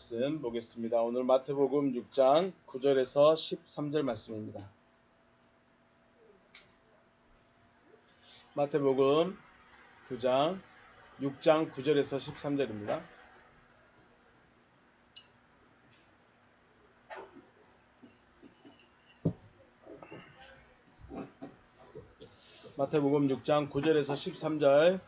말씀 보겠습니다. 오늘 마태복음 6장 9절에서 13절 말씀입니다. 마태복음 6장 9절에서 13절입니다. 마태복음 6장 9절에서 13절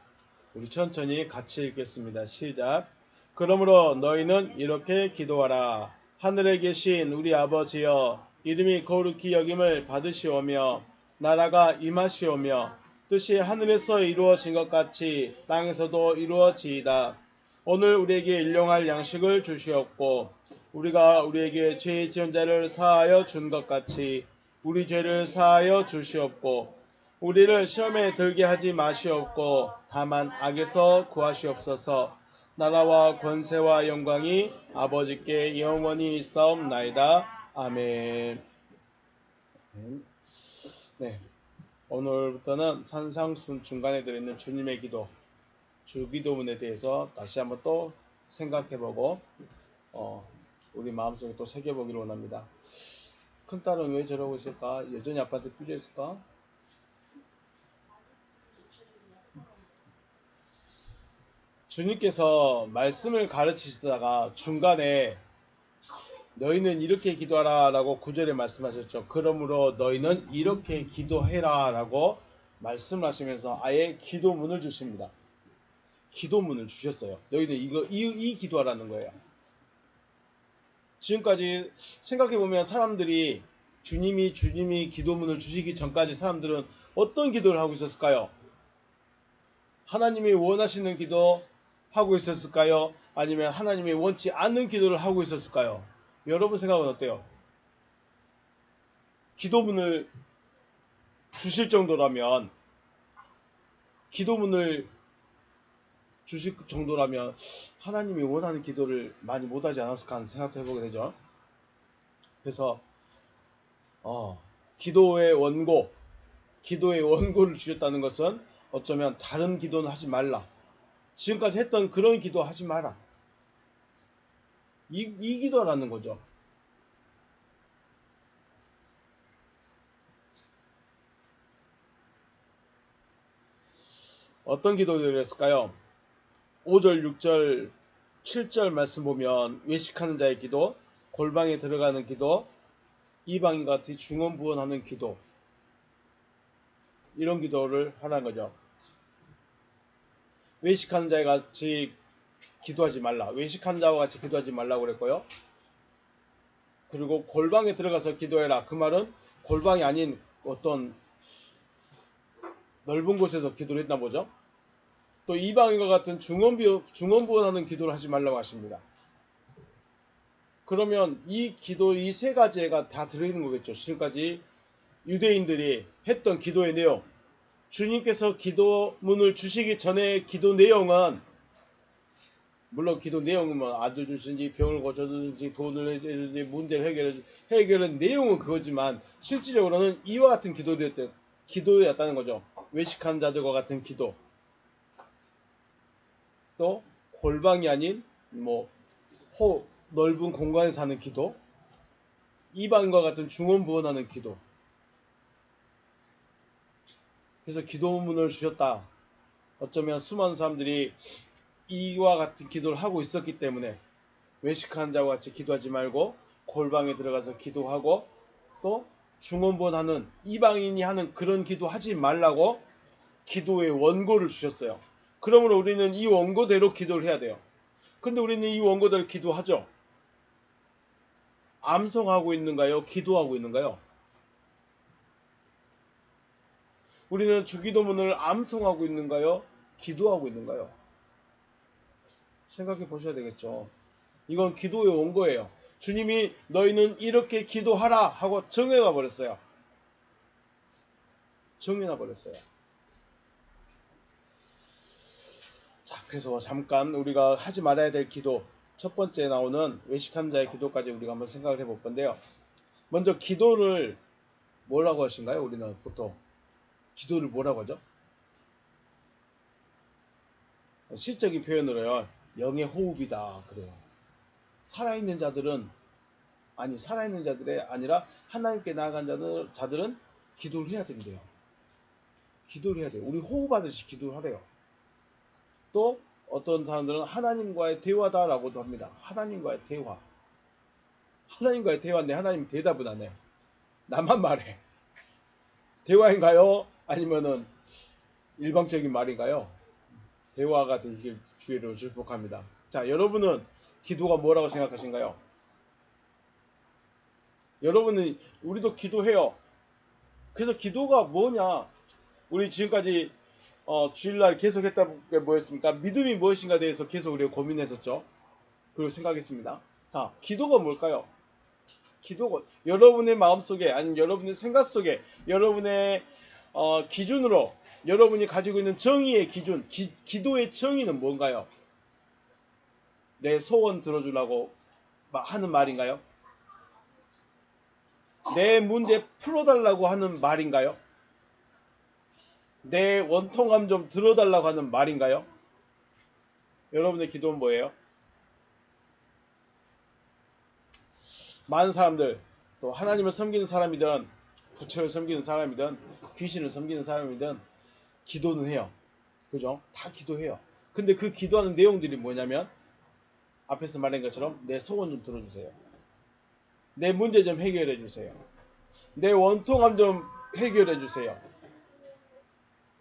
우리 천천히 같이 읽겠습니다. 시작. 그러므로 너희는 이렇게 기도하라. 하늘에 계신 우리 아버지여, 이름이 거룩히 여김을 받으시오며 나라가 임하시오며 뜻이 하늘에서 이루어진 것 같이 땅에서도 이루어지이다. 오늘 우리에게 일용할 양식을 주시옵고 우리가 우리에게 죄 지은 자를 사하여 준 것 같이 우리 죄를 사하여 주시옵고 우리를 시험에 들게 하지 마시옵고 다만 악에서 구하시옵소서. 나라와 권세와 영광이 아버지께 영원히 있사옵나이다. 아멘. 네, 오늘부터는 산상순 중간에 들어있는 주님의 기도, 주기도문에 대해서 다시 한번 또 생각해보고 우리 마음속에 또 새겨보기를 원합니다. 큰딸은 왜 저러고 있을까? 여전히 아빠한테 삐져있을까? 주님께서 말씀을 가르치시다가 중간에 너희는 이렇게 기도하라 라고 9절에 말씀하셨죠. 그러므로 너희는 이렇게 기도해라 라고 말씀하시면서 아예 기도문을 주십니다. 기도문을 주셨어요. 너희들 이 기도하라는 거예요. 지금까지 생각해보면 사람들이 주님이 기도문을 주시기 전까지 사람들은 어떤 기도를 하고 있었을까요? 하나님이 원하시는 기도 하고 있었을까요? 아니면 하나님이 원치 않는 기도를 하고 있었을까요? 여러분 생각은 어때요? 기도문을 주실 정도라면 하나님이 원하는 기도를 많이 못하지 않았을까 하는 생각도 해보게 되죠. 그래서 기도의 원고를 주셨다는 것은 어쩌면 다른 기도는 하지 말라. 지금까지 했던 그런 기도 하지 마라. 이 기도라는 거죠. 어떤 기도를 했을까요? 5절, 6절, 7절 말씀 보면 외식하는 자의 기도, 골방에 들어가는 기도, 이방인 같이 중언부언하는 기도, 이런 기도를 하라는 거죠. 외식하는 자와 같이 기도하지 말라. 외식하는 자와 같이 기도하지 말라고 그랬고요. 그리고 골방에 들어가서 기도해라. 그 말은 골방이 아닌 어떤 넓은 곳에서 기도를 했나 보죠. 또 이방인과 같은 중언부언하는 기도를 하지 말라고 하십니다. 그러면 이 세 가지가 다 들어있는 거겠죠. 지금까지 유대인들이 했던 기도의 내용, 주님께서 기도문을 주시기 전에 기도 내용은 물론 기도 내용은 아들 주시든지 병을 고쳐주든지 돈을 해주든지 문제를 해결한 내용은 그거지만 실질적으로는 이와 같은 기도였다는 거죠. 외식한 자들과 같은 기도, 또 골방이 아닌 넓은 공간에서 하는 기도, 이방인과 같은 중언부언하는 기도. 그래서 기도문을 주셨다. 어쩌면 수많은 사람들이 이와 같은 기도를 하고 있었기 때문에 외식하는 자와 같이 기도하지 말고 골방에 들어가서 기도하고 또 중언부언하는 이방인이 하는 그런 기도하지 말라고 기도의 원고를 주셨어요. 그러므로 우리는 이 원고대로 기도를 해야 돼요. 그런데 우리는 이 원고대로 기도하죠. 암송하고 있는가요? 기도하고 있는가요? 우리는 주기도문을 암송하고 있는가요? 기도하고 있는가요? 생각해 보셔야 되겠죠. 이건 기도의 원고예요. 주님이 너희는 이렇게 기도하라 하고 정해놔 버렸어요. 자, 그래서 잠깐 우리가 하지 말아야 될 기도, 첫 번째 나오는 외식한 자의 기도까지 우리가 한번 생각을 해볼 건데요. 먼저 기도를 뭐라고 하신가요? 우리는 보통 기도를 뭐라고 하죠? 시적인 표현으로요. 영의 호흡이다 그래요. 살아있는 자들은 살아있는 자들이 아니라 하나님께 나아간 자들은 기도를 해야 된대요. 기도를 해야 돼요. 우리 호흡하듯이 기도를 하래요. 또 어떤 사람들은 하나님과의 대화다라고도 합니다. 하나님과의 대화. 하나님과의 대화인데 하나님 대답은 안 해. 나만 말해. 대화인가요? 아니면은 일방적인 말인가요? 대화가 되길 주의로 축복합니다. 자, 여러분은 기도가 뭐라고 생각하신가요? 여러분은 우리도 기도해요. 그래서 기도가 뭐냐? 우리 지금까지 주일날 계속 했던 게 뭐였습니까? 믿음이 무엇인가에 대해서 계속 우리가 고민했었죠. 그리고 생각했습니다. 자, 기도가 뭘까요? 기도가 여러분의 마음속에 아니면 여러분의 생각 속에 여러분의 기준으로 여러분이 가지고 있는 정의의 기준, 기도의 정의는 뭔가요? 내 소원 들어주려고 하는 말인가요? 내 문제 풀어달라고 하는 말인가요? 내 원통함 좀 들어달라고 하는 말인가요? 여러분의 기도는 뭐예요? 많은 사람들, 또 하나님을 섬기는 사람이든 부처를 섬기는 사람이든 귀신을 섬기는 사람이든 기도는 해요. 그죠? 다 기도해요. 근데 그 기도하는 내용들이 뭐냐면 앞에서 말한 것처럼 내 소원 좀 들어주세요. 내 문제 좀 해결해 주세요. 내 원통함 좀 해결해 주세요.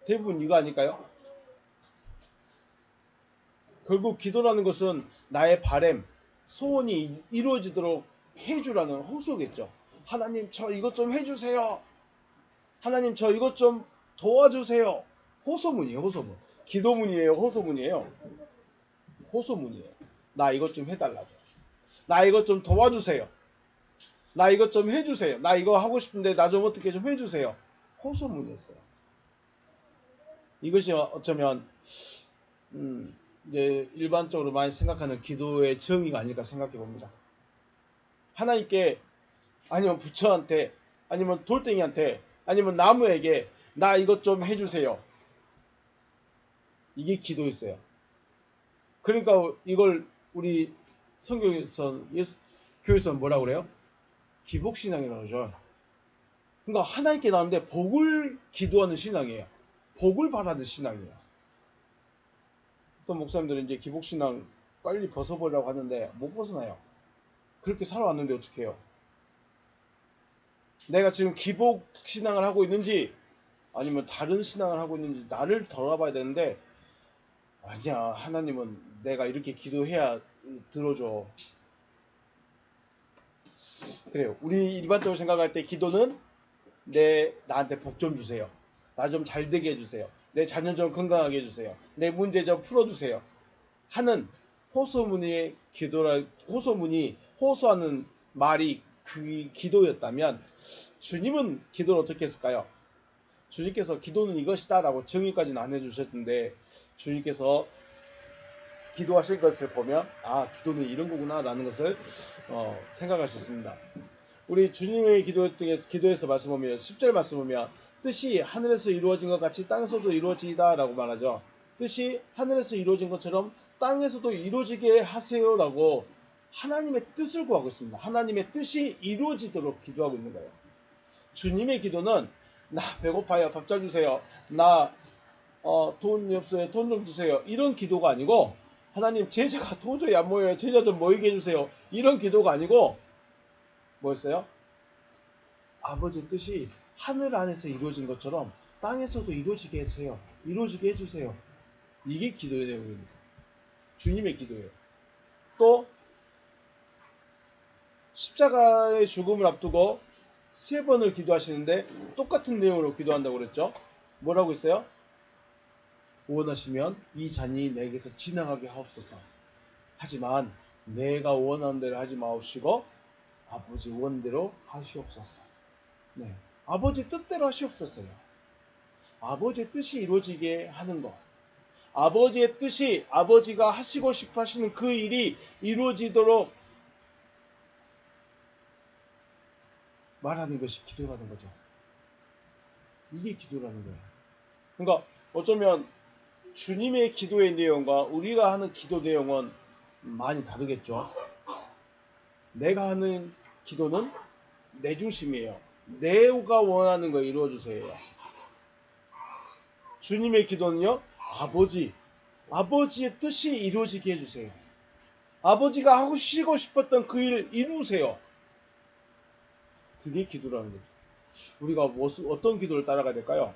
대부분 이거 아닐까요? 결국 기도라는 것은 나의 바램, 소원이 이루어지도록 해주라는 호소겠죠. 하나님 저 이것 좀 해주세요. 하나님 저 이것 좀 도와주세요. 호소문이에요. 호소문. 기도문이에요. 호소문이에요. 호소문이에요. 나 이것 좀 해달라고. 나 이것 좀 도와주세요. 나 이것 좀 해주세요. 나 이거 하고 싶은데 나 좀 어떻게 좀 해주세요. 호소문이었어요. 이것이 어쩌면 이제 일반적으로 많이 생각하는 기도의 정의가 아닐까 생각해 봅니다. 하나님께 아니면 부처한테 아니면 돌덩이한테 아니면 나무에게 나 이것 좀 해주세요. 이게 기도였어요. 그러니까 이걸 우리 성경에서 교회에서는 뭐라고 그래요? 기복신앙이라고 그러죠. 그러니까 하나님께 나왔는데 복을 기도하는 신앙이에요. 복을 바라는 신앙이에요. 어떤 목사님들은 이제 기복신앙 빨리 벗어보려고 하는데 못 벗어나요. 그렇게 살아왔는데 어떻게 해요? 내가 지금 기복신앙을 하고 있는지 아니면 다른 신앙을 하고 있는지 나를 돌아봐야 되는데 아니야, 하나님은 내가 이렇게 기도해야 들어줘. 그래요. 우리 일반적으로 생각할 때 기도는 나한테 복 좀 주세요. 나 좀 잘 되게 해주세요. 내 자녀 좀 건강하게 해주세요. 내 문제 좀 풀어주세요. 하는 호소문의 호소문이 호소하는 말이 그 기도였다면 주님은 기도를 어떻게 했을까요? 주님께서 기도는 이것이다 라고 정의까지는 안 해주셨는데 주님께서 기도하실 것을 보면 기도는 이런 거구나 라는 것을 생각할 수 있습니다. 우리 주님의 기도에서 말씀 보면 10절 말씀 보면 뜻이 하늘에서 이루어진 것 같이 땅에서도 이루어지다 라고 말하죠. 뜻이 하늘에서 이루어진 것처럼 땅에서도 이루어지게 하세요 라고 하나님의 뜻을 구하고 있습니다. 하나님의 뜻이 이루어지도록 기도하고 있는 거예요. 주님의 기도는 나 배고파요 밥 잘 주세요. 나 돈이 없어요 돈 좀 주세요. 이런 기도가 아니고 하나님 제자가 도저히 안 모여요. 제자 좀 모이게 해주세요. 이런 기도가 아니고 뭐였어요? 아버지의 뜻이 하늘 안에서 이루어진 것처럼 땅에서도 이루어지게 해주세요. 이루어지게 해주세요. 이게 기도의 내용입니다. 주님의 기도예요. 또 십자가의 죽음을 앞두고 3번을 기도하시는데 똑같은 내용으로 기도한다고 그랬죠. 뭐라고 했어요? 원하시면 이 잔이 내게서 지나가게 하옵소서. 하지만 내가 원하는 대로 하지 마옵시고 아버지 원대로 하시옵소서. 네, 아버지 뜻대로 하시옵소서요. 아버지의 뜻이 이루어지게 하는 것. 아버지의 뜻이 아버지가 하시고 싶어 하시는 그 일이 이루어지도록 말하는 것이 기도라는 거죠. 이게 기도라는 거예요. 그러니까 어쩌면 주님의 기도의 내용과 우리가 하는 기도 내용은 많이 다르겠죠. 내가 하는 기도는 내 중심이에요. 내가 원하는 거 이루어주세요. 주님의 기도는요, 아버지의 뜻이 이루어지게 해주세요. 아버지가 하시고 싶었던 그 일 이루세요. 그게 기도라는 거죠. 우리가 어떤 기도를 따라가야 될까요?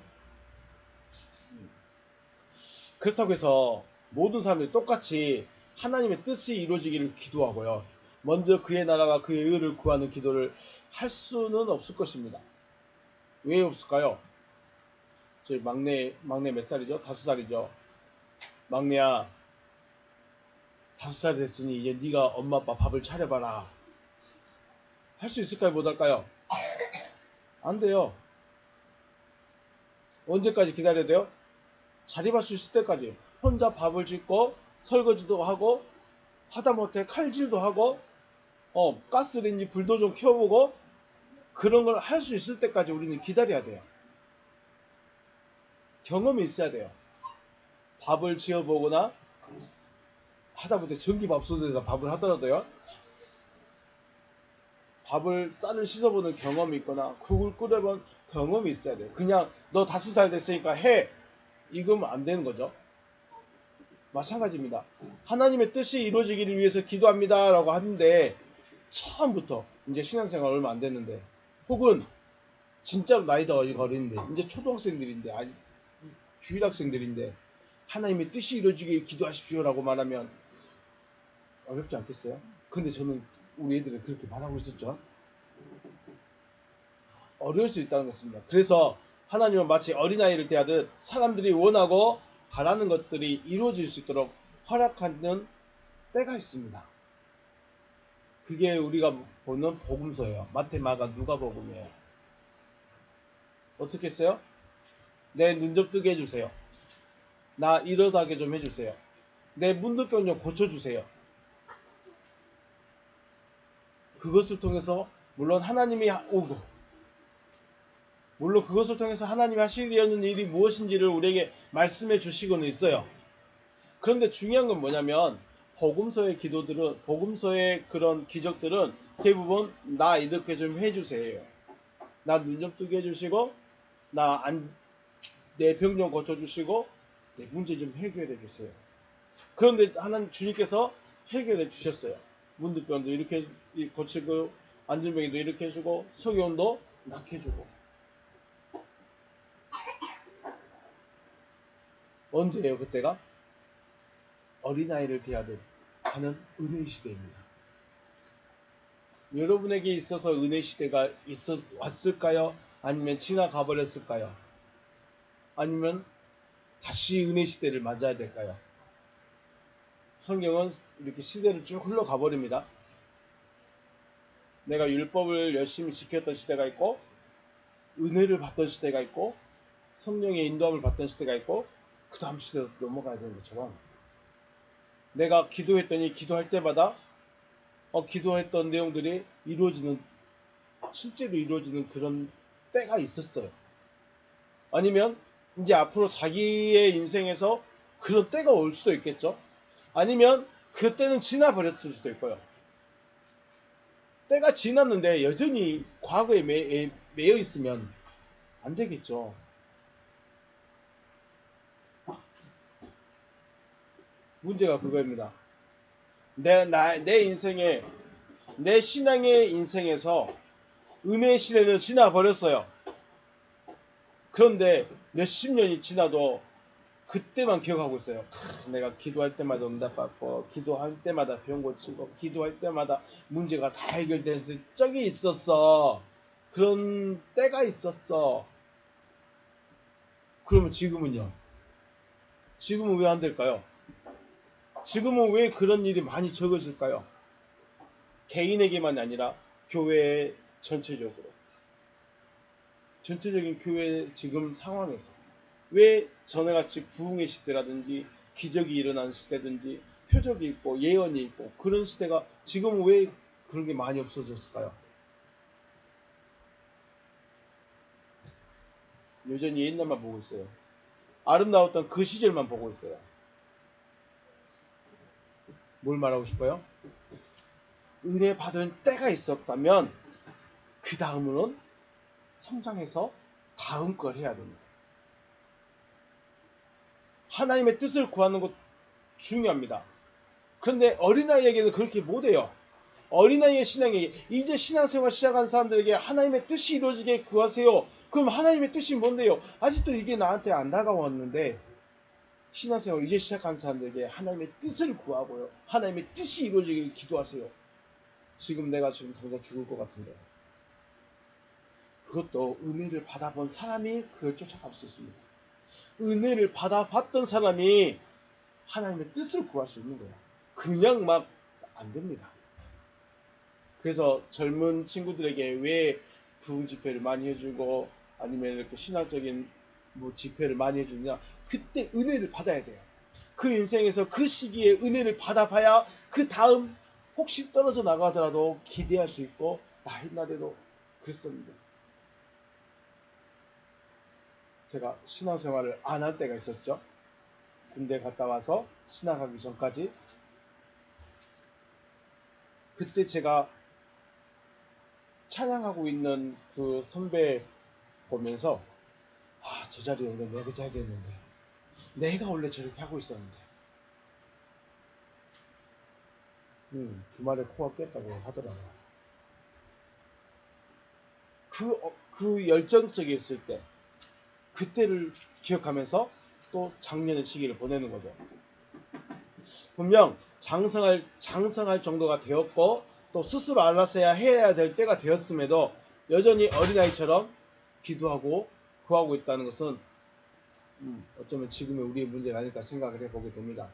그렇다고 해서 모든 사람들이 똑같이 하나님의 뜻이 이루어지기를 기도하고요. 먼저 그의 나라가 그의 의를 구하는 기도를 할 수는 없을 것입니다. 왜 없을까요? 저희 막내 몇 살이죠? 5살이죠. 막내야, 5살 됐으니 이제 네가 엄마 아빠 밥을 차려봐라. 할 수 있을까요? 못할까요? 안 돼요. 언제까지 기다려야 돼요? 자립할 수 있을 때까지 혼자 밥을 짓고 설거지도 하고 하다못해 칼질도 하고 가스레인지 불도 좀 켜보고 그런 걸 할 수 있을 때까지 우리는 기다려야 돼요. 경험이 있어야 돼요. 밥을 지어보거나 하다못해 전기밥솥에서 밥을 하더라도요. 쌀을 씻어보는 경험이 있거나 국을 끓여본 경험이 있어야 돼요. 그냥 너 5살 됐으니까 해. 이거면 안 되는 거죠. 마찬가지입니다. 하나님의 뜻이 이루어지기를 위해서 기도합니다 라고 하는데 처음부터 이제 신앙생활 얼마 안 됐는데 혹은 진짜로 나이도 어린데 이제 초등학생들인데 아니 주일학생들인데 하나님의 뜻이 이루어지길 기도하십시오 라고 말하면 어렵지 않겠어요? 근데 저는 우리 애들은 그렇게 말하고 있었죠. 어려울 수 있다는 것입니다. 그래서 하나님은 마치 어린아이를 대하듯 사람들이 원하고 바라는 것들이 이루어질 수 있도록 허락하는 때가 있습니다. 그게 우리가 보는 복음서예요. 마태, 마가, 누가복음이에요. 어떻게 했어요? 내 눈 좀 뜨게 해주세요. 나 이러다게 좀 해주세요. 내 문득병 좀 고쳐주세요. 그것을 통해서 물론 하나님이 오고 물론 그것을 통해서 하나님이 하시려는 일이 무엇인지를 우리에게 말씀해 주시고는 있어요. 그런데 중요한 건 뭐냐면 복음서의 기도들은 복음서의 그런 기적들은 대부분 나 이렇게 좀 해주세요. 나 눈 좀 뜨게 해주시고 내 병 좀 고쳐주시고 내 문제 좀 해결해 주세요. 그런데 하나님 주님께서 해결해 주셨어요. 문득병도 이렇게 고치고 안진병이도 이렇게 해주고 석유온도 낫게 해주고. 언제예요 그때가? 어린아이를 대하듯 하는 은혜 시대입니다. 여러분에게 있어서 은혜 시대가 왔을까요? 아니면 지나가 버렸을까요? 아니면 다시 은혜 시대를 맞아야 될까요? 성경은 이렇게 시대를 쭉 흘러가 버립니다. 내가 율법을 열심히 지켰던 시대가 있고 은혜를 받던 시대가 있고 성령의 인도함을 받던 시대가 있고 그 다음 시대로 넘어가야 되는 것처럼 내가 기도했더니 기도할 때마다 기도했던 내용들이 실제로 이루어지는 그런 때가 있었어요. 아니면 이제 앞으로 자기의 인생에서 그런 때가 올 수도 있겠죠. 아니면 그 때는 지나버렸을 수도 있고요. 때가 지났는데 여전히 과거에 매여 있으면 안 되겠죠. 문제가 그거입니다. 내 인생에 내 신앙의 인생에서 은혜의 시대는 지나버렸어요. 그런데 몇십 년이 지나도 그때만 기억하고 있어요. 내가 기도할 때마다 응답받고 기도할 때마다 병 고치고 기도할 때마다 문제가 다 해결될 적이 있었어. 그런 때가 있었어. 그러면 지금은요? 지금은 왜 안 될까요? 지금은 왜 그런 일이 많이 적어질까요? 개인에게만 아니라 교회 전체적으로. 전체적인 교회 지금 상황에서 왜 전에같이 부흥의 시대라든지 기적이 일어나는 시대든지 표적이 있고 예언이 있고 그런 시대가 지금은 왜 그런 게 많이 없어졌을까요? 여전히 옛날만 보고 있어요. 아름다웠던 그 시절만 보고 있어요. 뭘 말하고 싶어요? 은혜 받은 때가 있었다면 그 다음으로는 성장해서 다음 걸 해야 됩니다. 하나님의 뜻을 구하는 것 중요합니다. 그런데 어린아이에게는 그렇게 못해요. 어린아이의 신앙에 이제 신앙생활 시작한 사람들에게 하나님의 뜻이 이루어지게 구하세요. 그럼 하나님의 뜻이 뭔데요? 아직도 이게 나한테 안 다가왔는데 신앙생활 이제 시작한 사람들에게 하나님의 뜻을 구하고요. 하나님의 뜻이 이루어지길 기도하세요. 지금 내가 당장 죽을 것 같은데 그것도 은혜를 받아본 사람이 그걸 쫓아갈 수 있습니다. 은혜를 받아봤던 사람이 하나님의 뜻을 구할 수 있는 거예요. 그냥 막 안 됩니다. 그래서 젊은 친구들에게 왜 부흥 집회를 많이 해주고 아니면 이렇게 신앙적인 집회를 많이 해주냐, 그때 은혜를 받아야 돼요. 그 인생에서 그 시기에 은혜를 받아봐야 그 다음 혹시 떨어져 나가더라도 기대할 수 있고, 나 옛날에도 그랬었는데 제가 신앙생활을 안 할 때가 있었죠. 군대 갔다 와서 신앙하기 전까지. 그때 제가 찬양하고 있는 그 선배 보면서 저 자리에 원래 내가 자리였는데 내가 원래 저렇게 하고 있었는데 주말에 코가 깼다고 하더라고요. 그 열정적이었을 때 그때를 기억하면서 또 작년의 시기를 보내는 거죠. 분명 장성할 정도가 되었고 또 스스로 알아서야 해야 될 때가 되었음에도 여전히 어린아이처럼 기도하고 구하고 있다는 것은 어쩌면 지금의 우리의 문제가 아닐까 생각을 해보게 됩니다.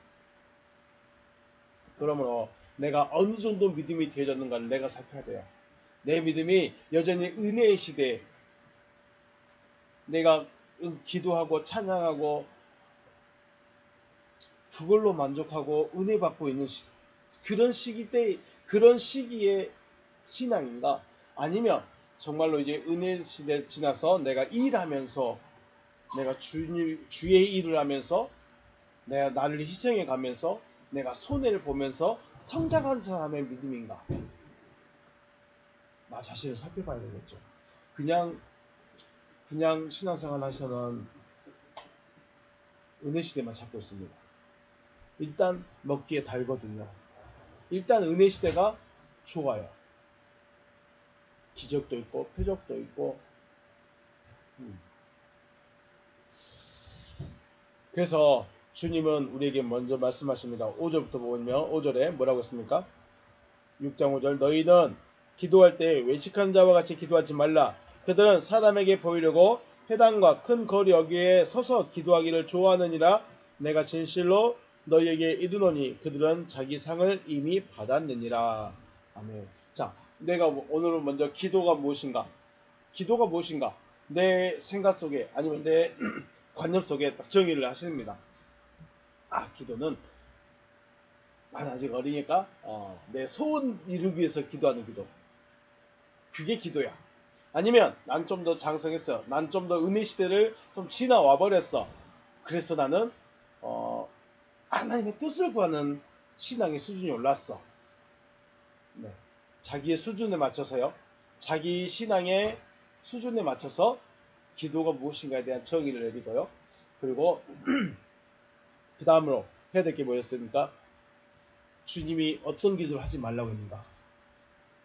그러므로 내가 어느 정도 믿음이 되어졌는가를 내가 살펴야 돼요. 내 믿음이 여전히 은혜의 시대에 내가 기도하고 찬양하고 그걸로 만족하고 은혜 받고 있는 그런 시기의 신앙인가? 아니면 정말로 이제 은혜 시대 지나서 내가 일하면서 내가 주의 일을 하면서 내가 나를 희생해 가면서 내가 손해를 보면서 성장한 사람의 믿음인가? 나 자신을 살펴봐야 되겠죠. 그냥 신앙생활 하셔는 은혜 시대만 찾고 있습니다. 일단 먹기에 달거든요. 일단 은혜 시대가 좋아요. 기적도 있고 표적도 있고. 그래서 주님은 우리에게 먼저 말씀하십니다. 5절부터 보면 5절에 뭐라고 했습니까? 6장 5절, 너희는 기도할 때 외식한 자와 같이 기도하지 말라. 그들은 사람에게 보이려고 회당과 큰 거리 여기에 서서 기도하기를 좋아하느니라. 내가 진실로 너희에게 이르노니 그들은 자기 상을 이미 받았느니라. 아멘. 자, 내가 오늘은 먼저 기도가 무엇인가? 기도가 무엇인가? 내 생각 속에 아니면 내 관념 속에 딱 정의를 하십니다. 기도는 난 아직 어리니까 내 소원 이루기 위해서 기도하는 기도. 그게 기도야. 아니면 난 좀 더 장성했어. 난 좀 더 은혜 시대를 좀 지나와 버렸어. 그래서 나는 하나님의 뜻을 구하는 신앙의 수준이 올랐어. 네. 자기의 수준에 맞춰서요. 자기 신앙의 수준에 맞춰서 기도가 무엇인가에 대한 정의를 내리고요. 그리고 그 다음으로 해야 될 게 뭐였습니까? 주님이 어떤 기도를 하지 말라고 했는가?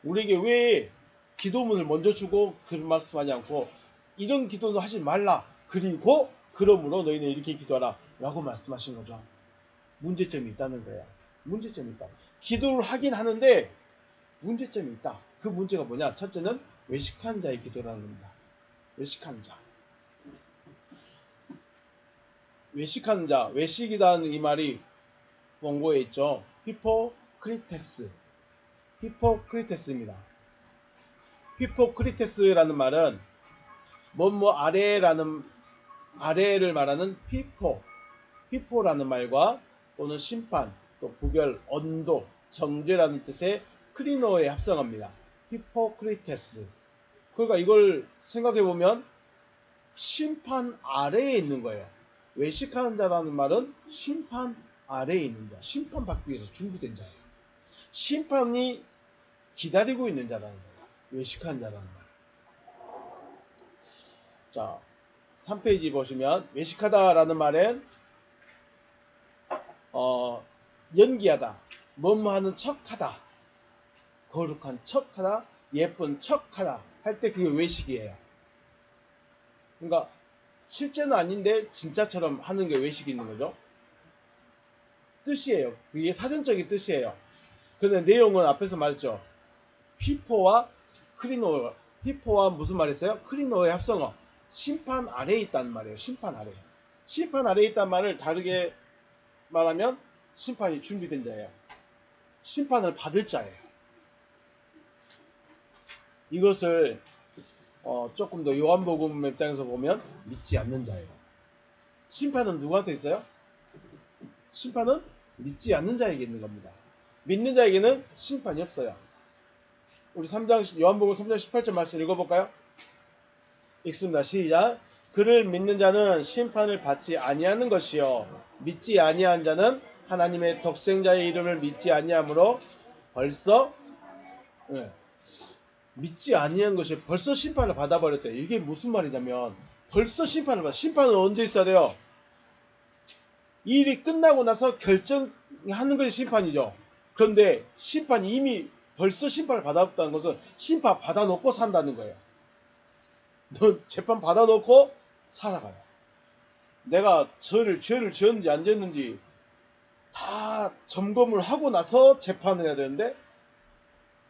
우리에게 왜 기도문을 먼저 주고 그런 말씀하지 않고 이런 기도는 하지 말라. 그리고 그러므로 너희는 이렇게 기도하라 라고 말씀하신 거죠. 문제점이 있다는 거예요. 문제점이 있다. 기도를 하긴 하는데 문제점이 있다. 그 문제가 뭐냐? 첫째는 외식한 자의 기도라는 겁니다. 외식한 자. 외식하는 자, 외식이라는 이 말이 원고에 있죠. 히포크리테스입니다. 히포크리테스라는 말은 아래를 말하는 히포라는 말과 또는 심판, 또 구별, 언도, 정죄라는 뜻의 크리노에 합성합니다. 히포크리테스. 그러니까 이걸 생각해 보면 심판 아래에 있는 거예요. 외식하는 자라는 말은 심판 아래에 있는 자, 심판받기 위해서 준비된 자예요. 심판이 기다리고 있는 자라는 거예요. 외식한 자라는 말. 자, 3페이지 보시면 외식하다라는 말엔 연기하다, 뭐뭐 하는 척하다, 거룩한 척하다, 예쁜 척하다 할 때 그게 외식이에요. 그러니까 실제는 아닌데 진짜처럼 하는 게 외식이 있는 거죠. 뜻이에요. 그게 사전적인 뜻이에요. 그런데 내용은 앞에서 말했죠. 휘포와 크리노, 휘포와 무슨 말했어요? 크리노의 합성어. 심판 아래에 있다는 말이에요. 심판 아래. 심판 아래에 있다는 말을 다르게 말하면 심판이 준비된 자예요. 심판을 받을 자예요. 이것을 조금 더 요한복음 입장에서 보면 믿지 않는 자예요. 심판은 누구한테 있어요? 심판은 믿지 않는 자에게 있는 겁니다. 믿는 자에게는 심판이 없어요. 우리 요한복음 3장 18절 말씀 읽어볼까요? 읽습니다. 시작. 그를 믿는 자는 심판을 받지 아니하는 것이요 믿지 아니한 자는 하나님의 독생자의 이름을 믿지 아니하므로 벌써 믿지 아니한 것이 벌써 심판을 받아버렸대요. 이게 무슨 말이냐면 벌써 심판은 언제 있어야 돼요? 이 일이 끝나고 나서 결정하는 것이 심판이죠. 그런데 심판이 이미 벌써 심판을 받았다는 것은 심판 받아놓고 산다는 거예요. 너 재판 받아놓고 살아가요. 내가 죄를 지었는지 안 지었는지 다 점검을 하고 나서 재판을 해야 되는데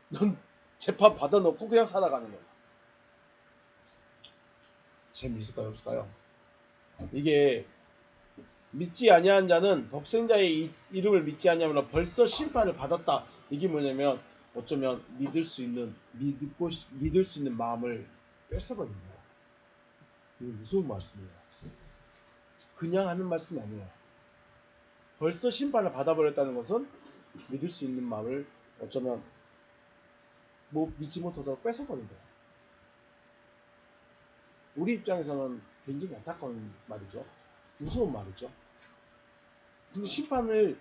넌 재판 받아놓고 그냥 살아가는 거예요. 재미있을까요? 없을까요? 이게 믿지 아니한 자는 독생자의 이름을 믿지 아니하면 벌써 심판을 받았다. 이게 뭐냐면 어쩌면 믿을 수 있는 마음을 뺏어버린 거예요. 이거 무서운 말씀이에요. 그냥 하는 말씀이 아니에요. 벌써 심판을 받아버렸다는 것은 믿을 수 있는 마음을 어쩌면 믿지 못하도록 뺏어버린 거예요. 우리 입장에서는 굉장히 안타까운 말이죠. 무서운 말이죠. 근데 심판을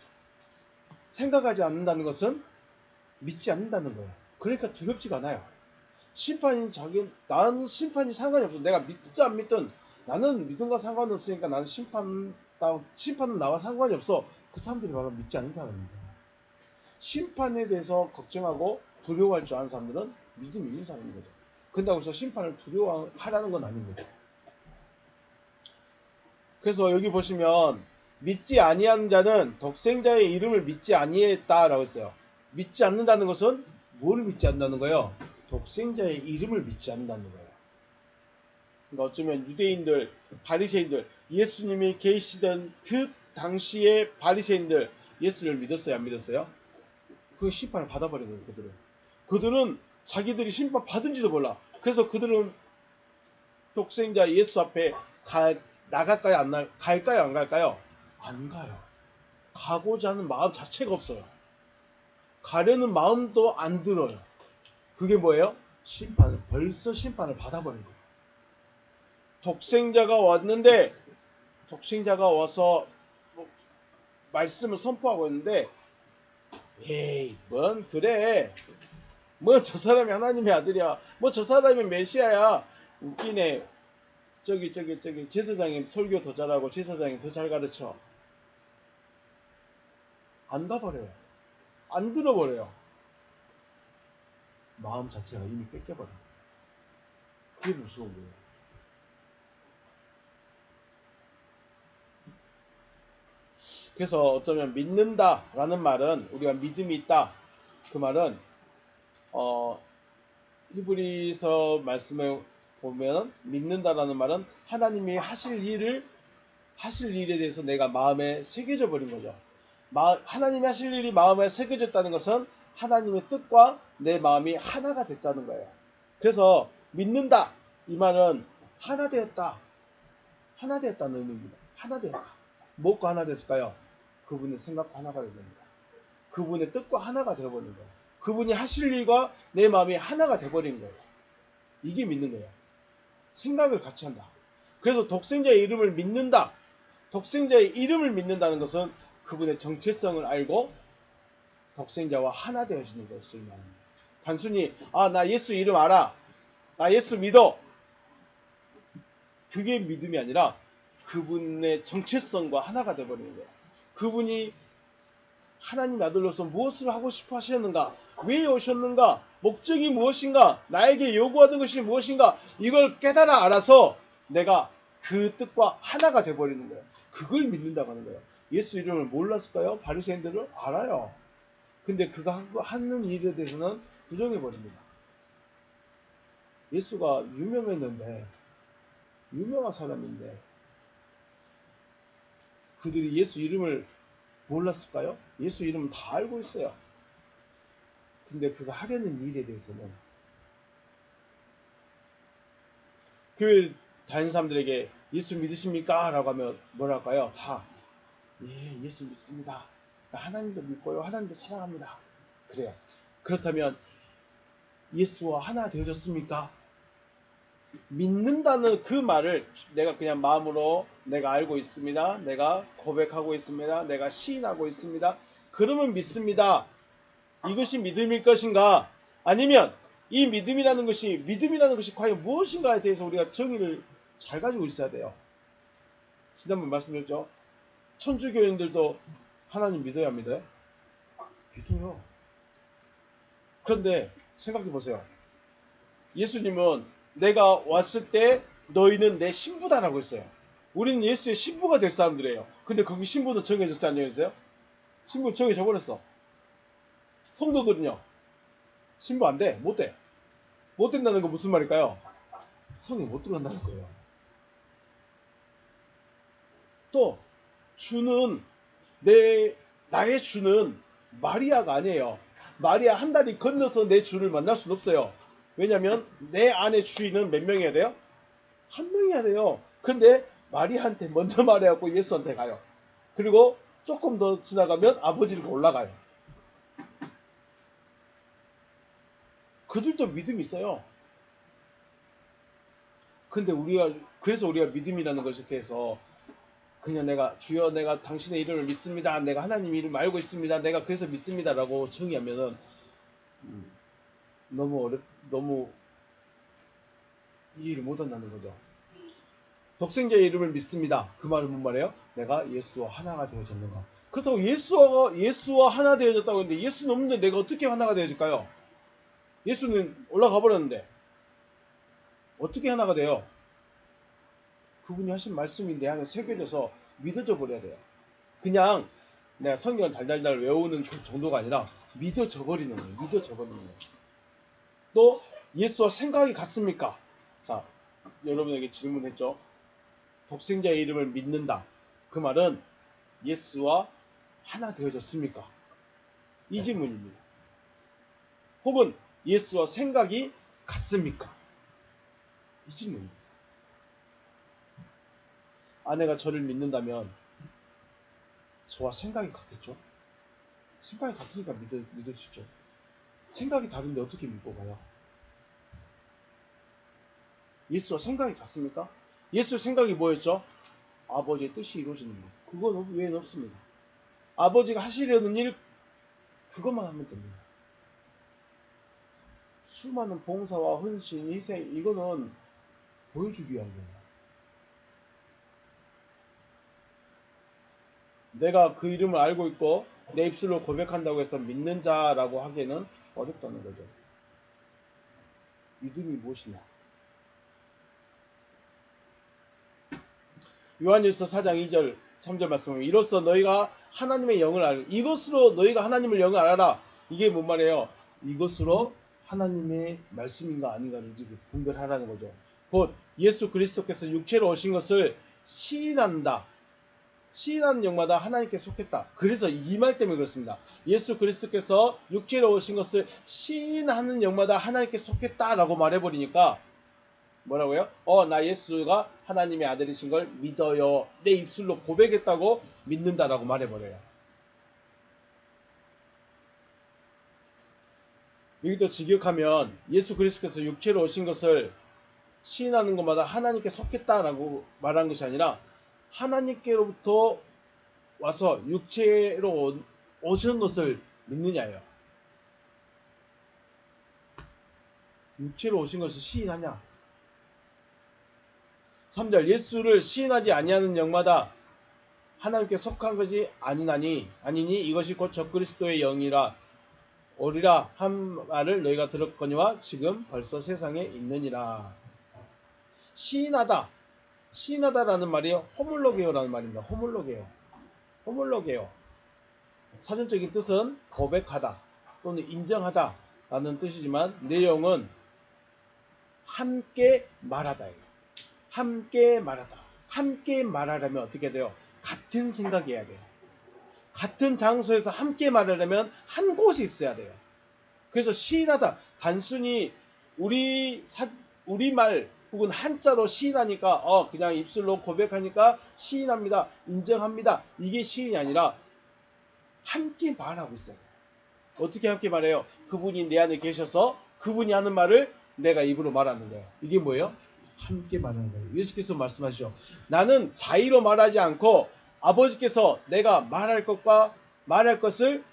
생각하지 않는다는 것은 믿지 않는다는 거예요. 그러니까 두렵지가 않아요. 나는 심판이 상관이 없어. 내가 믿든 안 믿든 나는 믿음과 상관이 없으니까 나는 심판은 나와 상관이 없어. 그 사람들이 바로 믿지 않는 사람입니다. 심판에 대해서 걱정하고 두려워할 줄 아는 사람들은 믿음이 있는 사람인 거죠. 그런다고 해서 심판을 두려워하라는 건 아닌 거죠. 그래서 여기 보시면 믿지 아니한 자는 독생자의 이름을 믿지 아니했다라고 했어요. 믿지 않는다는 것은 뭘 믿지 않는다는 거예요? 독생자의 이름을 믿지 않는다는 거예요. 그러니까 어쩌면 유대인들, 바리새인들, 예수님이 계시던 그 당시의 바리새인들 예수를 믿었어요? 안 믿었어요? 그 심판을 받아버린 거예요. 그들은 자기들이 심판 받은지도 몰라. 그래서 그들은 독생자 예수 앞에 나갈까요? 갈까요? 안 갈까요? 안 가요. 가고자 하는 마음 자체가 없어요. 가려는 마음도 안 들어요. 그게 뭐예요? 벌써 심판을 받아버린 거예요. 독생자가 왔는데 독생자가 와서 말씀을 선포하고 있는데 에이 뭔 그래 뭐 저 사람이 하나님의 아들이야 뭐 저 사람이 메시아야 웃기네 저기 제사장님 설교 더 잘하고 제사장님 더 잘 가르쳐 안 가버려요. 안 들어버려요. 마음 자체가 이미 뺏겨버려요. 그게 무서운 거예요. 그래서 어쩌면 믿는다라는 말은 우리가 믿음이 있다. 그 말은 히브리서 말씀을 보면 믿는다라는 말은 하나님이 하실 일에 대해서 내가 마음에 새겨져 버린 거죠. 하나님이 하실 일이 마음에 새겨졌다는 것은 하나님의 뜻과 내 마음이 하나가 됐다는 거예요. 그래서 믿는다 이 말은 하나 되었다. 하나 되었다는 의미입니다. 하나 되었다. 무엇과 하나 됐을까요? 그분의 생각과 하나가 됩니다. 그분의 뜻과 하나가 되어버린 거예요. 그분이 하실 일과 내 마음이 하나가 되어버린 거예요. 이게 믿는 거예요. 생각을 같이 한다. 그래서 독생자의 이름을 믿는다. 독생자의 이름을 믿는다는 것은 그분의 정체성을 알고 독생자와 하나 되어지는 것을 말합니다. 단순히 나 예수 이름 알아. 나 예수 믿어. 그게 믿음이 아니라 그분의 정체성과 하나가 되어버리는 거예요. 그분이 하나님 아들로서 무엇을 하고 싶어 하셨는가? 왜 오셨는가? 목적이 무엇인가? 나에게 요구하는 것이 무엇인가? 이걸 깨달아 알아서 내가 그 뜻과 하나가 되어버리는 거예요. 그걸 믿는다고 하는 거예요. 예수 이름을 몰랐을까요? 바리새인들은 알아요. 근데 그가 하는 일에 대해서는 부정해버립니다. 예수가 유명했는데, 유명한 사람인데 그들이 예수 이름을 몰랐을까요? 예수 이름은 다 알고 있어요. 근데 그가 하려는 일에 대해서는 교회 다니는 사람들에게 예수 믿으십니까? 라고 하면 뭐랄까요? 다 예수 믿습니다. 나 하나님도 믿고요. 하나님도 사랑합니다. 그래요. 그렇다면 예수와 하나 되어졌습니까? 믿는다는 그 말을 내가 그냥 마음으로 내가 알고 있습니다. 내가 고백하고 있습니다. 내가 시인하고 있습니다. 그러면 믿습니다. 이것이 믿음일 것인가? 아니면 이 믿음이라는 것이 과연 무엇인가에 대해서 우리가 정의를 잘 가지고 있어야 돼요. 지난번 말씀드렸죠. 천주교인들도 하나님 믿어야 믿어요? 믿어요. 그런데 생각해 보세요. 예수님은 내가 왔을 때 너희는 내 신부다라고 했어요. 우리는 예수의 신부가 될 사람들이에요. 근데 거기 신부도 정해졌지 않냐고했어요? 신부 정해져 버렸어. 성도들은요. 신부 안 돼. 못 돼. 못 된다는 건 무슨 말일까요? 성에 못 들어간다는 거예요. 또 주는 나의 주는 마리아가 아니에요. 마리아 한 다리 건너서 내 주를 만날 수는 없어요. 왜냐하면 내 안에 주인은 몇 명이어야 돼요? 한 명이어야 돼요. 그런데 마리아한테 먼저 말해갖고 예수한테 가요. 그리고 조금 더 지나가면 아버지로 올라가요. 그들도 믿음이 있어요. 근데 그래서 우리가 믿음이라는 것에 대해서 그냥 주여 내가 당신의 이름을 믿습니다. 내가 하나님 이름 알고 있습니다. 내가 그래서 믿습니다라고 정의하면은 너무 이해를 못한다는 거죠. 독생자의 이름을 믿습니다. 그 말은 뭔 말이에요? 내가 예수와 하나가 되어졌는가. 그렇다고 예수와 하나 되어졌다고 했는데 예수는 없는데 내가 어떻게 하나가 되어질까요? 예수는 올라가 버렸는데 어떻게 하나가 돼요? 그분이 하신 말씀이 내 안에 새겨져서 믿어져 버려야 돼요. 그냥 내가 성경을 달달달 외우는 그 정도가 아니라 믿어져 버리는 거예요. 믿어져 버리는 거예요. 또 예수와 생각이 같습니까? 자, 여러분에게 질문했죠. 독생자의 이름을 믿는다. 그 말은 예수와 하나 되어졌습니까? 이 질문입니다. 혹은 예수와 생각이 같습니까? 이 질문입니다. 아내가 저를 믿는다면 저와 생각이 같겠죠? 생각이 같으니까 믿을 수 있죠. 생각이 다른데 어떻게 믿고 가요? 예수와 생각이 같습니까? 예수의 생각이 뭐였죠? 아버지의 뜻이 이루어지는 것. 그건 외에는 없습니다. 아버지가 하시려는 일 그것만 하면 됩니다. 수많은 봉사와 헌신, 희생 이거는 보여주기 위한 거예요. 내가 그 이름을 알고 있고 내 입술로 고백한다고 해서 믿는 자라고 하기에는 어렵다는 거죠. 믿음이 무엇이냐? 요한일서 4장 2절 3절 말씀은 이로써 너희가 하나님의 영을 알라. 이것으로 너희가 하나님을 영을 알아라. 이게 뭔 말이에요? 이것으로 하나님의 말씀인가 아닌가를 분별하라는 거죠. 곧 예수 그리스도께서 육체로 오신 것을 시인한다. 시인하는 영마다 하나님께 속했다. 그래서 이 말 때문에 그렇습니다. 예수 그리스도께서 육체로 오신 것을 시인하는 영마다 하나님께 속했다라고 말해버리니까 뭐라고요? 나 예수가 하나님의 아들이신 걸 믿어요. 내 입술로 고백했다고 믿는다라고 말해버려요. 여기도 직역하면 예수 그리스도께서 육체로 오신 것을 시인하는 것마다 하나님께 속했다라고 말한 것이 아니라 하나님께로부터 와서 육체로 오신 것을 믿느냐예요. 육체로 오신 것을 시인하냐? 3절 예수를 시인하지 아니하는 영마다 하나님께 속한 것이 아니니 이것이 곧 적그리스도의 영이라 오리라 한 말을 너희가 들었거니와 지금 벌써 세상에 있느니라. 시인하다. 시인하다라는 말이 호물로게요라는 말입니다. 호물로게요. 사전적인 뜻은 고백하다 또는 인정하다라는 뜻이지만 내용은 함께 말하다예요. 함께 말하다. 함께 말하려면 어떻게 돼요? 같은 생각이어야 돼요. 같은 장소에서 함께 말하려면 한 곳이 있어야 돼요. 그래서 시인하다. 단순히 우리말 혹은 한자로 시인하니까 그냥 입술로 고백하니까 시인합니다. 인정합니다. 이게 시인이 아니라 함께 말하고 있어요. 어떻게 함께 말해요? 그분이 내 안에 계셔서 그분이 하는 말을 내가 입으로 말하는 거예요. 이게 뭐예요? 함께 말하는 거예요. 예수께서 말씀하시죠. 나는 자의로 말하지 않고 아버지께서 내가 말할 것을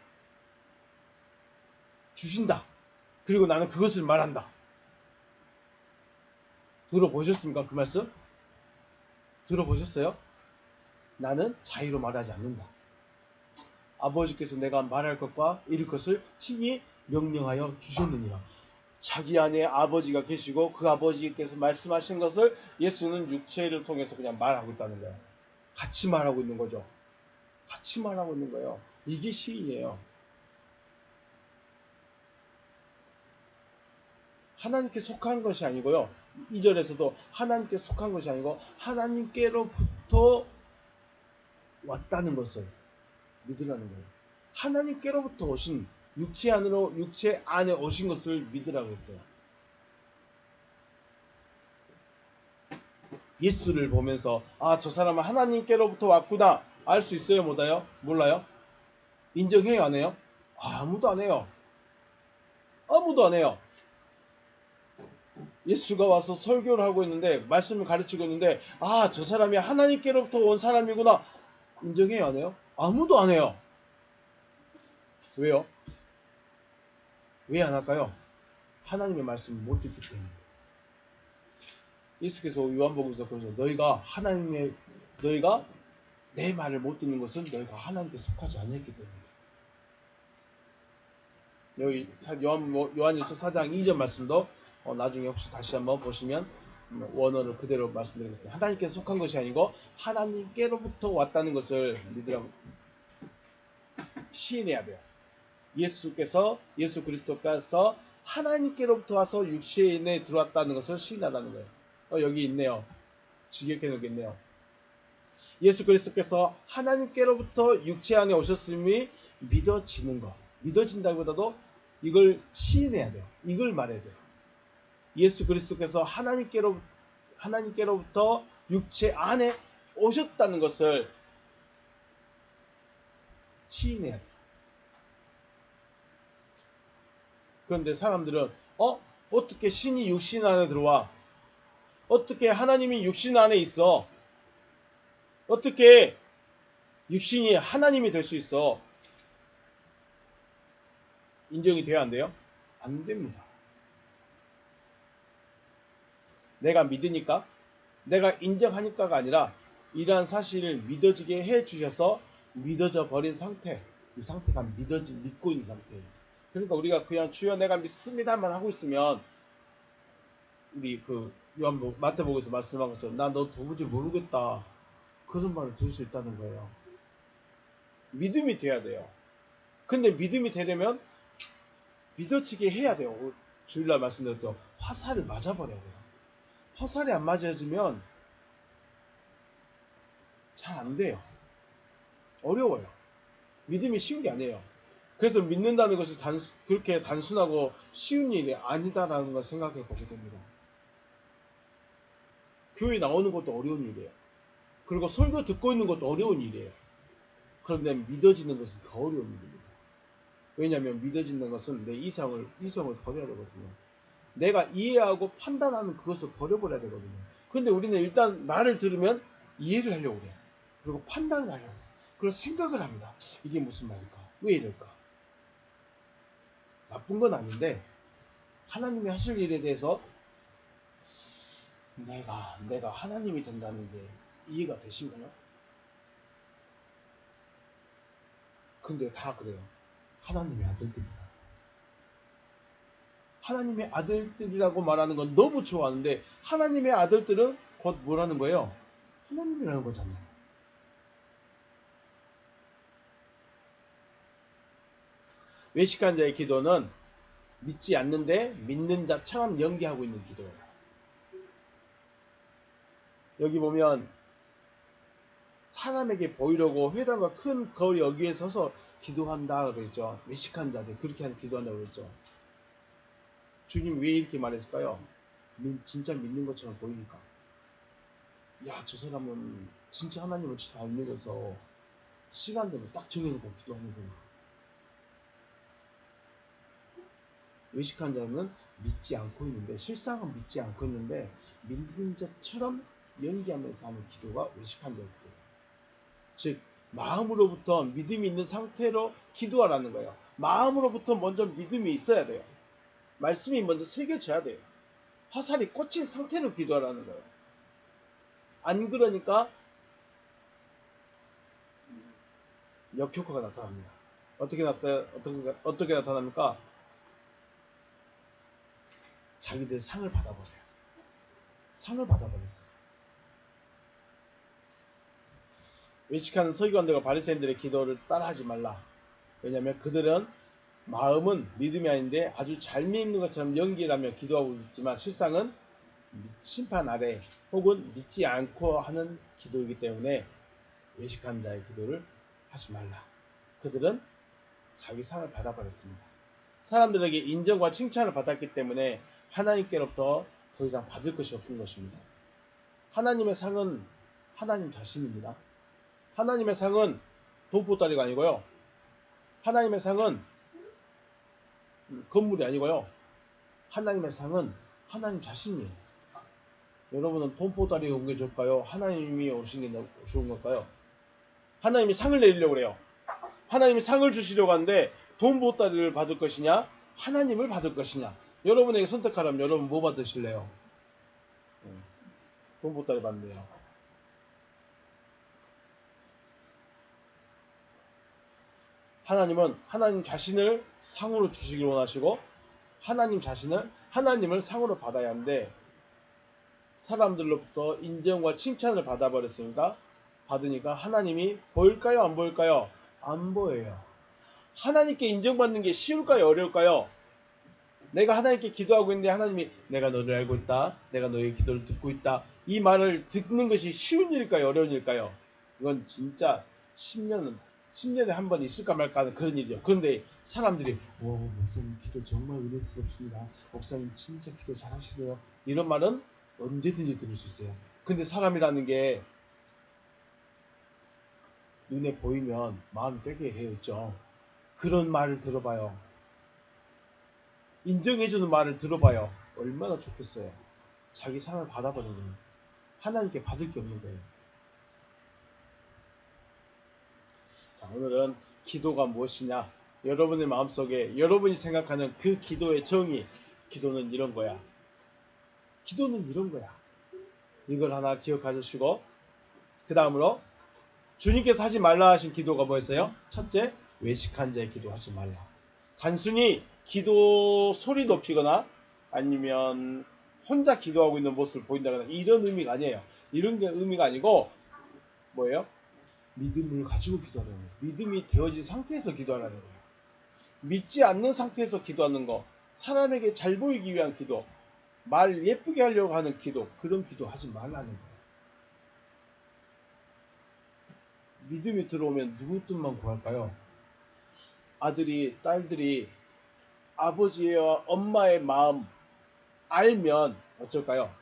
주신다. 그리고 나는 그것을 말한다. 들어보셨습니까? 그 말씀? 들어보셨어요? 나는 자의로 말하지 않는다. 아버지께서 내가 말할 것과 이룰 것을 친히 명령하여 주셨느니라. 자기 안에 아버지가 계시고 그 아버지께서 말씀하신 것을 예수는 육체를 통해서 그냥 말하고 있다는 거예요. 같이 말하고 있는 거죠. 같이 말하고 있는 거예요. 이게 시인이에요. 하나님께 속한 것이 아니고요. 2절에서도 하나님께 속한 것이 아니고 하나님께로부터 왔다는 것을 믿으라는 거예요. 하나님께로부터 오신 육체 안에 오신 것을 믿으라고 했어요. 예수를 보면서 저 사람은 하나님께로부터 왔구나 알 수 있어요? 몰라요? 인정해요? 안 해요? 아무도 안 해요. 아무도 안 해요. 예수가 와서 설교를 하고 있는데 말씀을 가르치고 있는데 저 사람이 하나님께로부터 온 사람이구나 인정해요? 안 해요? 아무도 안 해요. 왜요? 왜 안 할까요? 하나님의 말씀을 못 듣기 때문에. 예수께서 요한복음에서 그러죠. 너희가 내 말을 못 듣는 것은 너희가 하나님께 속하지 않았기 때문이다. 여기 요한일서 4장 2절 말씀도 나중에 혹시 다시 한번 보시면 원어를 그대로 말씀드리겠습니다. 하나님께 속한 것이 아니고 하나님께로부터 왔다는 것을 믿으라고 시인해야 돼요. 예수 그리스도께서 하나님께로부터 와서 육신에 들어왔다는 것을 시인하라는 거예요. 여기 있네요. 직역해 놓겠네요. 예수 그리스도께서 하나님께로부터 육체 안에 오셨음이 믿어지는 것. 믿어진다기보다도 이걸 시인해야 돼요. 이걸 말해야 돼요. 예수 그리스도께서 하나님께로부터 육체 안에 오셨다는 것을 시인해야 돼요. 그런데 사람들은 어떻게 신이 육신 안에 들어와? 어떻게 하나님이 육신 안에 있어? 어떻게 육신이 하나님이 될 수 있어? 인정이 돼야 안 돼요? 안 됩니다. 내가 믿으니까, 내가 인정하니까가 아니라 이러한 사실을 믿어지게 해주셔서 믿어져 버린 상태, 이 상태가 믿고 있는 상태예요. 그러니까 우리가 그냥 주여 내가 믿습니다만 하고 있으면 우리 마태복음에서 말씀한 것처럼 나 너 도무지 모르겠다 그런 말을 들을 수 있다는 거예요. 믿음이 돼야 돼요. 근데 믿음이 되려면 믿어지게 해야 돼요. 주일날 말씀드렸죠. 화살을 맞아버려야 돼요. 화살이 안 맞아지면 잘 안 돼요. 어려워요. 믿음이 쉬운 게 아니에요. 그래서 믿는다는 것이 그렇게 단순하고 쉬운 일이 아니다라는 걸 생각해 보게 됩니다. 교회 나오는 것도 어려운 일이에요. 그리고 설교 듣고 있는 것도 어려운 일이에요. 그런데 믿어지는 것은 더 어려운 일입니다. 왜냐하면 믿어지는 것은 내 이성을 버려야 되거든요. 내가 이해하고 판단하는 그것을 버려버려야 되거든요. 그런데 우리는 일단 말을 들으면 이해를 하려고 해요. 그리고 판단을 하려고 해요. 그리고 생각을 합니다. 이게 무슨 말일까? 왜 이럴까? 나쁜 건 아닌데 하나님이 하실 일에 대해서 내가 하나님이 된다는 게 이해가 되신가요? 근데 다 그래요. 하나님의 아들들이다. 하나님의 아들들이라고 말하는 건 너무 좋아하는데 하나님의 아들들은 곧 뭐라는 거예요? 하나님이라는 거잖아요. 외식한 자의 기도는 믿지 않는데 믿는 자처럼 연기하고 있는 기도예요. 여기 보면 사람에게 보이려고 회당과 큰 거리 여기에 서서 기도한다 그랬죠. 외식한 자들 그렇게 하는 기도한다고 그랬죠. 주님 왜 이렇게 말했을까요? 진짜 믿는 것처럼 보이니까. 야, 저 사람은 진짜 하나님을 잘 믿어서 시간 되면 딱 정해놓고 기도하는구나. 외식한 자는 믿지 않고 있는데 실상은 믿지 않고 있는데 믿는 자처럼 연기하면서 하는 기도가 외식한 자의 기도예요. 즉 마음으로부터 믿음이 있는 상태로 기도하라는 거예요. 마음으로부터 먼저 믿음이 있어야 돼요. 말씀이 먼저 새겨져야 돼요. 화살이 꽂힌 상태로 기도하라는 거예요. 안 그러니까 역효과가 나타납니다. 어떻게 나타납니까? 자기들 상을 받아버려요. 상을 받아버렸어요. 외식하는 서기관들과 바리새인들의 기도를 따라하지 말라. 왜냐하면 그들은 마음은 믿음이 아닌데 아주 잘 믿는 것처럼 연기하며 기도하고 있지만 실상은 심판 아래 혹은 믿지 않고 하는 기도이기 때문에 외식한 자의 기도를 하지 말라. 그들은 자기 상을 받아버렸습니다. 사람들에게 인정과 칭찬을 받았기 때문에 하나님께로부터 더 이상 받을 것이 없는 것입니다. 하나님의 상은 하나님 자신입니다. 하나님의 상은 돈보따리가 아니고요. 하나님의 상은 건물이 아니고요. 하나님의 상은 하나님 자신이에요. 여러분은 돈보따리가 온 게 좋을까요? 하나님이 오신 게 좋은 걸까요? 하나님이 상을 내리려고 그래요. 하나님이 상을 주시려고 하는데 돈보따리를 받을 것이냐? 하나님을 받을 것이냐? 여러분에게 선택하라면 여러분 뭐 받으실래요? 돈보따리 받네요. 하나님은 하나님 자신을 상으로 주시길 원하시고 하나님을 상으로 받아야 하는데 사람들로부터 인정과 칭찬을 받아버렸습니다. 받으니까 하나님이 보일까요? 안 보일까요? 안 보여요. 하나님께 인정받는 게 쉬울까요? 어려울까요? 내가 하나님께 기도하고 있는데 하나님이 내가 너를 알고 있다. 내가 너의 기도를 듣고 있다. 이 말을 듣는 것이 쉬운 일일까요? 어려운 일일까요? 이건 진짜 10년에 한 번 있을까 말까 하는 그런 일이죠. 그런데 사람들이 목사님 기도 정말 은혜스럽습니다. 목사님 진짜 기도 잘하시네요. 이런 말은 언제든지 들을 수 있어요. 근데 사람이라는 게 눈에 보이면 마음이 빼게 되어 있죠. 그런 말을 들어봐요. 인정해주는 말을 들어봐요. 얼마나 좋겠어요. 자기 상을 받아버린 거예요. 하나님께 받을 게 없는 거예요. 자, 오늘은 기도가 무엇이냐? 여러분의 마음속에 여러분이 생각하는 그 기도의 정의, 기도는 이런 거야. 기도는 이런 거야. 이걸 하나 기억하시고 그 다음으로 주님께서 하지 말라 하신 기도가 뭐였어요? 첫째, 외식한 자의 기도하지 말라. 단순히 기도 소리 높이거나 아니면 혼자 기도하고 있는 모습을 보인다거나 이런 의미가 아니에요. 이런 게 의미가 아니고 뭐예요? 믿음을 가지고 기도하는 거예요. 믿음이 되어진 상태에서 기도하라는 거예요. 믿지 않는 상태에서 기도하는 거, 사람에게 잘 보이기 위한 기도, 말 예쁘게 하려고 하는 기도, 그런 기도 하지 말라는 거예요. 믿음이 들어오면 누구 뜻만 구할까요? 아들이, 딸들이 아버지와 엄마의 마음 알면 어쩔까요?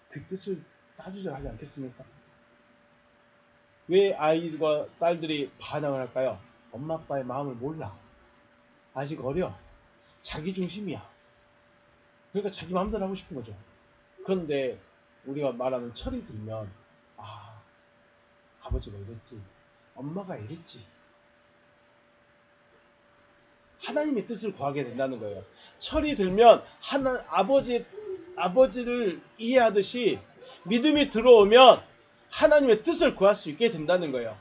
그 뜻을 따르려 하지 않겠습니까? 왜 아이들과 딸들이 반항을 할까요? 엄마 아빠의 마음을 몰라. 아직 어려. 자기 중심이야. 그러니까 자기 마음대로 하고 싶은 거죠. 그런데 우리가 말하는 철이 들면 아버지가 이랬지. 엄마가 이랬지. 하나님의 뜻을 구하게 된다는 거예요. 철이 들면 아버지를 이해하듯이 믿음이 들어오면 하나님의 뜻을 구할 수 있게 된다는 거예요.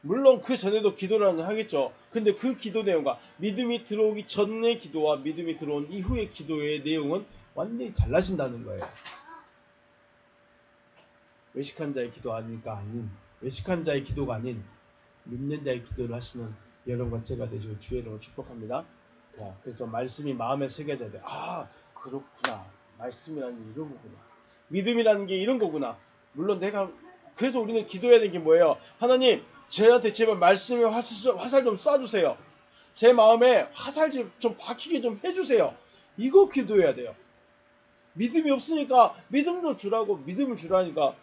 물론 그 전에도 기도를 하겠죠. 근데 그 기도 내용과 믿음이 들어오기 전의 기도와 믿음이 들어온 이후의 기도의 내용은 완전히 달라진다는 거예요. 외식한 자의 기도 외식한 자의 기도가 아닌 믿는 자의 기도를 하시는 여러분과 제가 되시고 주의 이름으로 축복합니다. 그래서 말씀이 마음에 새겨져야 돼. 아, 그렇구나. 말씀이라는 게 이런 거구나. 믿음이라는 게 이런 거구나. 물론 그래서 우리는 기도해야 되는 게 뭐예요? 하나님, 저한테 제발 말씀의 화살 좀 쏴주세요. 제 마음에 화살 좀 박히게 좀 해주세요. 이거 기도해야 돼요. 믿음이 없으니까 믿음 좀 주라고 믿음을 주라니까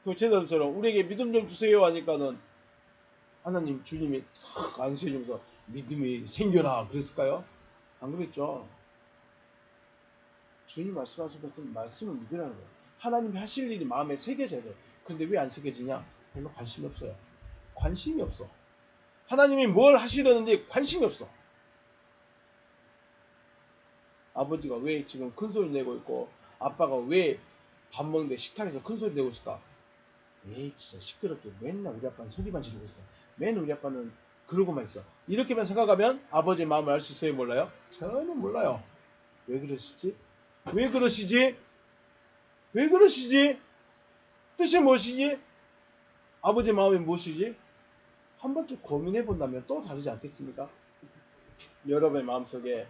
그 제자들처럼 우리에게 믿음 좀 주세요 하니까는 하나님 주님이 탁 안수해 주면서 믿음이 생겨라 그랬을까요? 안 그랬죠. 주님 말씀하신 것은 말씀을 믿으라는 거예요. 하나님이 하실 일이 마음에 새겨져야 돼요. 근데 왜 안 새겨지냐? 별로 관심이 없어요. 관심이 없어. 하나님이 뭘 하시려는지 관심이 없어. 아버지가 왜 지금 큰 소리 내고 있고 아빠가 왜 밥 먹는데 식탁에서 큰 소리 내고 있을까? 에이 진짜 시끄럽게 맨날 우리 아빠는 소리만 지르고 있어. 맨날 우리 아빠는 그러고만 있어. 이렇게만 생각하면 아버지의 마음을 알 수 있어요? 몰라요? 전혀 몰라요. 왜 그러시지? 왜 그러시지? 왜 그러시지? 뜻이 무엇이지? 아버지의 마음이 무엇이지? 한 번쯤 고민해 본다면 또 다르지 않겠습니까? 여러분의 마음속에